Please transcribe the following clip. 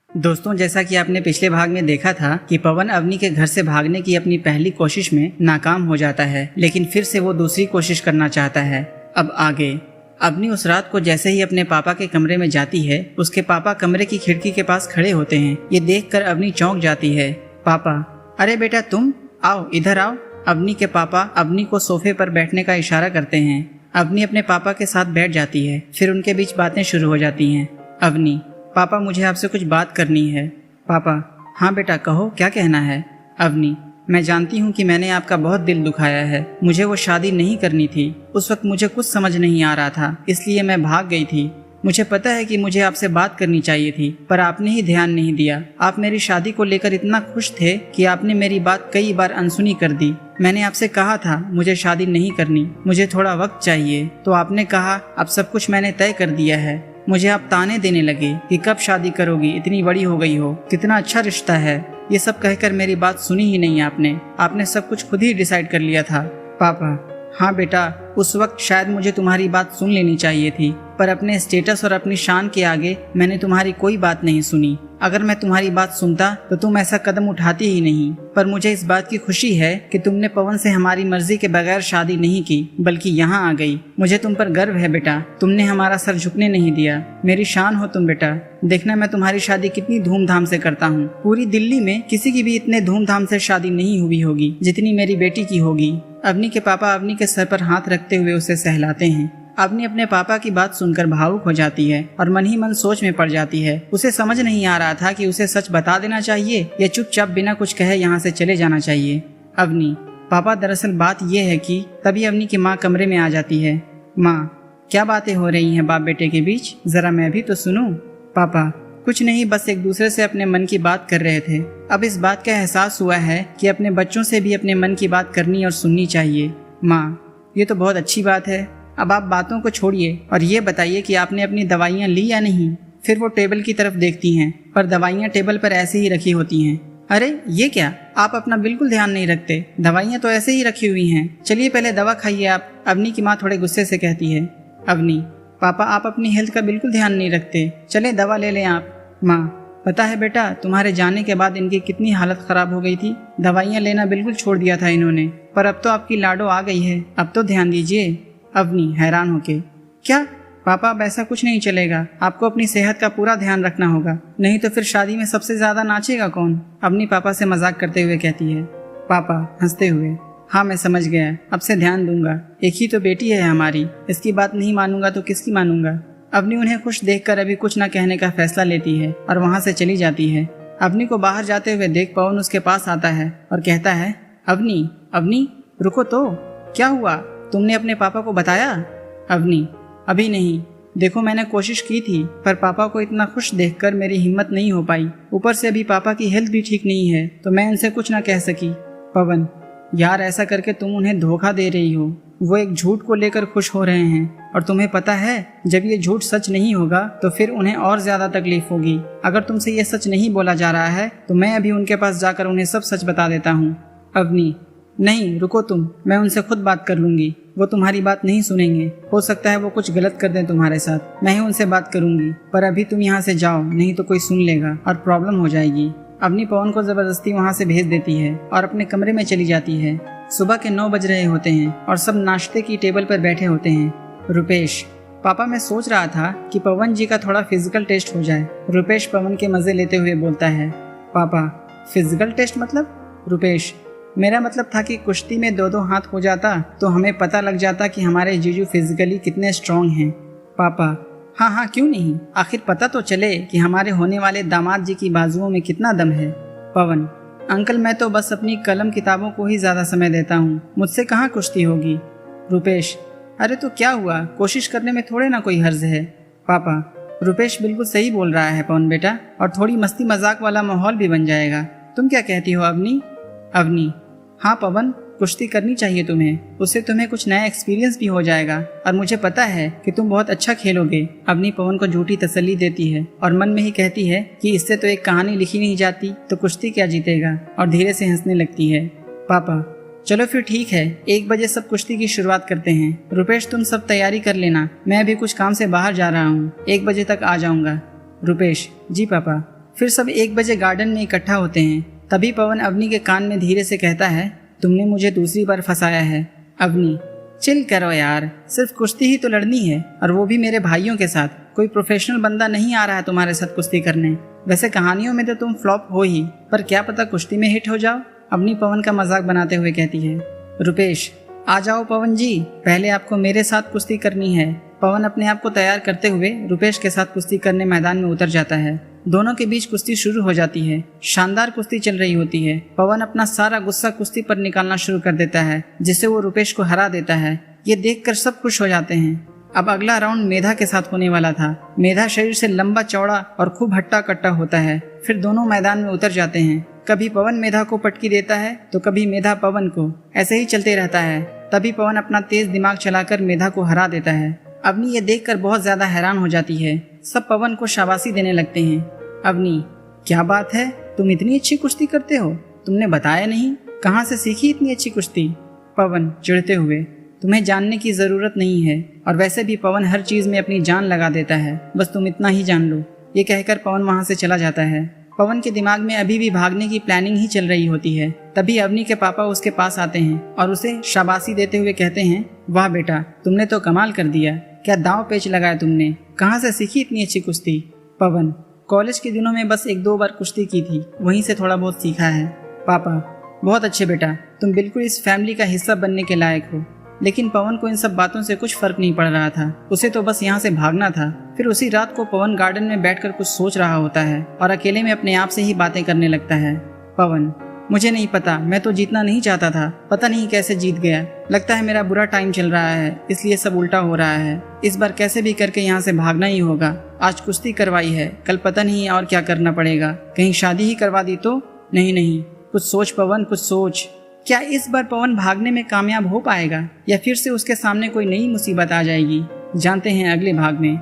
दोस्तों, जैसा कि आपने पिछले भाग में देखा था कि पवन अवनी के घर से भागने की अपनी पहली कोशिश में नाकाम हो जाता है, लेकिन फिर से वो दूसरी कोशिश करना चाहता है। अब आगे अवनी उस रात को जैसे ही अपने पापा के कमरे में जाती है, उसके पापा कमरे की खिड़की के पास खड़े होते हैं। ये देखकर अवनी चौंक जाती है। पापा, अरे बेटा तुम आओ, इधर आओ। अवनी के पापा अवनी को सोफे पर बैठने का इशारा करते हैं। अवनी अपने पापा के साथ बैठ जाती है। फिर उनके बीच बातें शुरू हो जाती हैं। अवनी, पापा मुझे आपसे कुछ बात करनी है। पापा, हाँ बेटा कहो, क्या कहना है। अवनी, मैं जानती हूँ कि मैंने आपका बहुत दिल दुखाया है। मुझे वो शादी नहीं करनी थी। उस वक्त मुझे कुछ समझ नहीं आ रहा था, इसलिए मैं भाग गई थी। मुझे पता है कि मुझे आपसे बात करनी चाहिए थी, पर आपने ही ध्यान नहीं दिया। आप मेरी शादी को लेकर इतना खुश थे कि आपने मेरी बात कई बार अनसुनी कर दी। मैंने आपसे कहा था मुझे शादी नहीं करनी, मुझे थोड़ा वक्त चाहिए, तो आपने कहा अब सब कुछ मैंने तय कर दिया है। मुझे आप ताने देने लगे कि कब शादी करोगी, इतनी बड़ी हो गई हो, कितना अच्छा रिश्ता है। ये सब कहकर मेरी बात सुनी ही नहीं आपने सब कुछ खुद ही डिसाइड कर लिया था। पापा, हाँ बेटा, उस वक्त शायद मुझे तुम्हारी बात सुन लेनी चाहिए थी, पर अपने स्टेटस और अपनी शान के आगे मैंने तुम्हारी कोई बात नहीं सुनी। अगर मैं तुम्हारी बात सुनता तो तुम ऐसा कदम उठाती ही नहीं। पर मुझे इस बात की खुशी है कि तुमने पवन से हमारी मर्जी के बगैर शादी नहीं की, बल्कि यहाँ आ गई। मुझे तुम पर गर्व है बेटा, तुमने हमारा सर झुकने नहीं दिया। मेरी शान हो तुम बेटा। देखना मैं तुम्हारी शादी कितनी धूमधाम से करता हूँ। पूरी दिल्ली में किसी की भी इतने धूमधाम से शादी नहीं हुई होगी जितनी मेरी बेटी की होगी। अवनी के पापा अवनी के सर पर हाथ रखते हुए उसे सहलाते हैं। अवनी अपने पापा की बात सुनकर भावुक हो जाती है और मन ही मन सोच में पड़ जाती है। उसे समझ नहीं आ रहा था कि उसे सच बता देना चाहिए या चुपचाप बिना कुछ कहे यहाँ से चले जाना चाहिए। अवनी, पापा दरअसल बात यह है कि तभी अवनी की माँ कमरे में आ जाती है। माँ, क्या बातें हो रही हैं बाप बेटे के बीच, जरा मैं भी तो सुनूं। पापा, कुछ नहीं, बस एक दूसरे से अपने मन की बात कर रहे थे। अब इस बात का एहसास हुआ है कि अपने बच्चों से भी अपने मन की बात करनी और सुननी चाहिए। माँ, ये तो बहुत अच्छी बात है। अब आप बातों को छोड़िए और ये बताइए कि आपने अपनी दवाइयाँ ली या नहीं। फिर वो टेबल की तरफ देखती हैं, पर दवाइयाँ टेबल पर ऐसे ही रखी होती हैं। अरे ये क्या, आप अपना बिल्कुल ध्यान नहीं रखते। दवाइयाँ तो ऐसे ही रखी हुई हैं। चलिए पहले दवा खाइए आप। अवनी की माँ थोड़े गुस्से से कहती है। अवनी, पापा आप अपनी हेल्थ का बिल्कुल ध्यान नहीं रखते, चले दवा ले लें आप। माँ, पता है बेटा, तुम्हारे जाने के बाद इनकी कितनी हालत खराब हो गई थी। दवाइयाँ लेना बिल्कुल छोड़ दिया था इन्होंने, पर अब तो आपकी लाडो आ गई है, अब तो ध्यान दीजिए। अवनी हैरान होके, क्या पापा, अब ऐसा कुछ नहीं चलेगा। आपको अपनी सेहत का पूरा ध्यान रखना होगा, नहीं तो फिर शादी में सबसे ज्यादा नाचेगा कौन। अवनी पापा से मजाक करते हुए कहती है। पापा हंसते हुए, हाँ मैं समझ गया, अब से ध्यान दूंगा। एक ही तो बेटी है हमारी, इसकी बात नहीं मानूंगा तो किसकी मानूंगा। अवनी उन्हें खुश देखकर अभी कुछ न कहने का फैसला लेती है और वहाँ से चली जाती है। अवनी को बाहर जाते हुए देख पवन उसके पास आता है और कहता है, अवनी, अवनी रुको तो, क्या हुआ, तुमने अपने पापा को बताया। अवनी, अभी नहीं, देखो मैंने कोशिश की थी, पर पापा को इतना खुश देखकर मेरी हिम्मत नहीं हो पाई। ऊपर से अभी पापा की हेल्थ भी ठीक नहीं है, तो मैं उनसे कुछ ना कह सकी। पवन, यार ऐसा करके तुम उन्हें धोखा दे रही हो। वो एक झूठ को लेकर खुश हो रहे हैं और तुम्हें पता है जब ये झूठ सच नहीं होगा तो फिर उन्हें और ज्यादा तकलीफ होगी। अगर तुमसे ये सच नहीं बोला जा रहा है तो मैं अभी उनके पास जाकर उन्हें सब सच बता देता हूँ। अवनी, नहीं रुको तुम, मैं उनसे खुद बात कर लूंगी। वो तुम्हारी बात नहीं सुनेंगे, हो सकता है वो कुछ गलत कर दें तुम्हारे साथ। मैं ही उनसे बात करूंगी, पर अभी तुम यहाँ से जाओ, नहीं तो कोई सुन लेगा और प्रॉब्लम हो जाएगी। अवनी पवन को जबरदस्ती वहाँ से भेज देती है और अपने कमरे में चली जाती है। सुबह के 9 बज रहे होते हैं और सब नाश्ते की टेबल पर बैठे होते हैं। रुपेश, पापा मैं सोच रहा था कि पवन जी का थोड़ा फिजिकल टेस्ट हो जाए। रुपेश पवन के मजे लेते हुए बोलता है। पापा, फिजिकल टेस्ट मतलब? रुपेश, मेरा मतलब था कि कुश्ती में 2-2 हाथ हो जाता तो हमें पता लग जाता कि हमारे जीजू फिजिकली कितने स्ट्रांग हैं। पापा, हाँ हाँ क्यों नहीं, आखिर पता तो चले कि हमारे होने वाले दामाद जी की बाजुओं में कितना दम है। पवन, अंकल मैं तो बस अपनी कलम किताबों को ही ज्यादा समय देता हूँ, मुझसे कहाँ कुश्ती होगी। रुपेश, अरे तो क्या हुआ, कोशिश करने में थोड़े ना कोई हर्ज है। पापा, रुपेश बिल्कुल सही बोल रहा है पवन बेटा, और थोड़ी मस्ती मजाक वाला माहौल भी बन जाएगा। तुम क्या कहती हो अवनी? अवनी, हाँ पवन, कुश्ती करनी चाहिए तुम्हें, उससे तुम्हें कुछ नया एक्सपीरियंस भी हो जाएगा और मुझे पता है कि तुम बहुत अच्छा खेलोगे। अवनी पवन को झूठी तसल्ली देती है और मन में ही कहती है कि इससे तो एक कहानी लिखी नहीं जाती तो कुश्ती क्या जीतेगा, और धीरे से हंसने लगती है। पापा, चलो फिर ठीक है, 1 बजे सब कुश्ती की शुरुआत करते हैं। रुपेश तुम सब तैयारी कर लेना, मैं अभी कुछ काम से बाहर जा रहा हूँ, 1 बजे तक आ जाऊंगा। रुपेश, जी पापा। फिर सब 1 बजे गार्डन में इकट्ठा होते हैं। तभी पवन अवनी के कान में धीरे से कहता है, तुमने मुझे दूसरी बार फंसाया है। अवनी, चिल करो यार, सिर्फ कुश्ती ही तो लड़नी है, और वो भी मेरे भाइयों के साथ। कोई प्रोफेशनल बंदा नहीं आ रहा है तुम्हारे साथ कुश्ती करने। वैसे कहानियों में तो तुम फ्लॉप हो ही, पर क्या पता कुश्ती में हिट हो जाओ। अवनी पवन का मजाक बनाते हुए कहती है। रुपेश, आ जाओ पवन जी, पहले आपको मेरे साथ कुश्ती करनी है। पवन अपने आप को तैयार करते हुए रुपेश के साथ कुश्ती करने मैदान में उतर जाता है। दोनों के बीच कुश्ती शुरू हो जाती है। शानदार कुश्ती चल रही होती है। पवन अपना सारा गुस्सा कुश्ती पर निकालना शुरू कर देता है, जिससे वो रुपेश को हरा देता है। ये देखकर सब खुश हो जाते हैं। अब अगला राउंड मेधा के साथ होने वाला था। मेधा शरीर से लंबा चौड़ा और खूब हट्टा कट्टा होता है। फिर दोनों मैदान में उतर जाते हैं। कभी पवन मेधा को पटकी देता है तो कभी मेधा पवन को। ऐसे ही चलते रहता है। तभी पवन अपना तेज दिमाग चलाकर मेधा को हरा देता है। अवनी ये देखकर बहुत ज्यादा हैरान हो जाती है। सब पवन को शाबाशी देने लगते हैं। अवनी, क्या बात है, तुम इतनी अच्छी कुश्ती करते हो, तुमने बताया नहीं, कहाँ से सीखी इतनी अच्छी कुश्ती? पवन चिढ़ते हुए, तुम्हें जानने की जरूरत नहीं है, और वैसे भी पवन हर चीज में अपनी जान लगा देता है, बस तुम इतना ही जान लो। ये कहकर पवन वहाँ से चला जाता है। पवन के दिमाग में अभी भी भागने की प्लानिंग ही चल रही होती है। तभी अवनी के पापा उसके पास आते हैं और उसे शाबाशी देते हुए कहते हैं, वाह बेटा, तुमने तो कमाल कर दिया, क्या दांव पेच लगाया तुमने, कहाँ से सीखी इतनी अच्छी कुश्ती? पवन, कॉलेज के दिनों में बस 1-2 बार कुश्ती की थी, वहीं से थोड़ा बहुत सीखा है। पापा, बहुत अच्छे बेटा, तुम बिल्कुल इस फैमिली का हिस्सा बनने के लायक हो। लेकिन पवन को इन सब बातों से कुछ फर्क नहीं पड़ रहा था। उसे तो बस यहाँ से भागना था। फिर उसी रात को पवन गार्डन में बैठकर कुछ सोच रहा होता है और अकेले में अपने आप से ही बातें करने लगता है। पवन, मुझे नहीं पता, मैं तो जीतना नहीं चाहता था, पता नहीं कैसे जीत गया। लगता है मेरा बुरा टाइम चल रहा है, इसलिए सब उल्टा हो रहा है। इस बार कैसे भी करके यहाँ से भागना ही होगा। आज कुश्ती करवाई है, कल पता नहीं और क्या करना पड़ेगा। कहीं शादी ही करवा दी तो? नहीं, कुछ सोच पवन, कुछ सोच। क्या इस बार पवन भागने में कामयाब हो पाएगा या फिर से उसके सामने कोई नई मुसीबत आ जाएगी? जानते हैं अगले भाग में।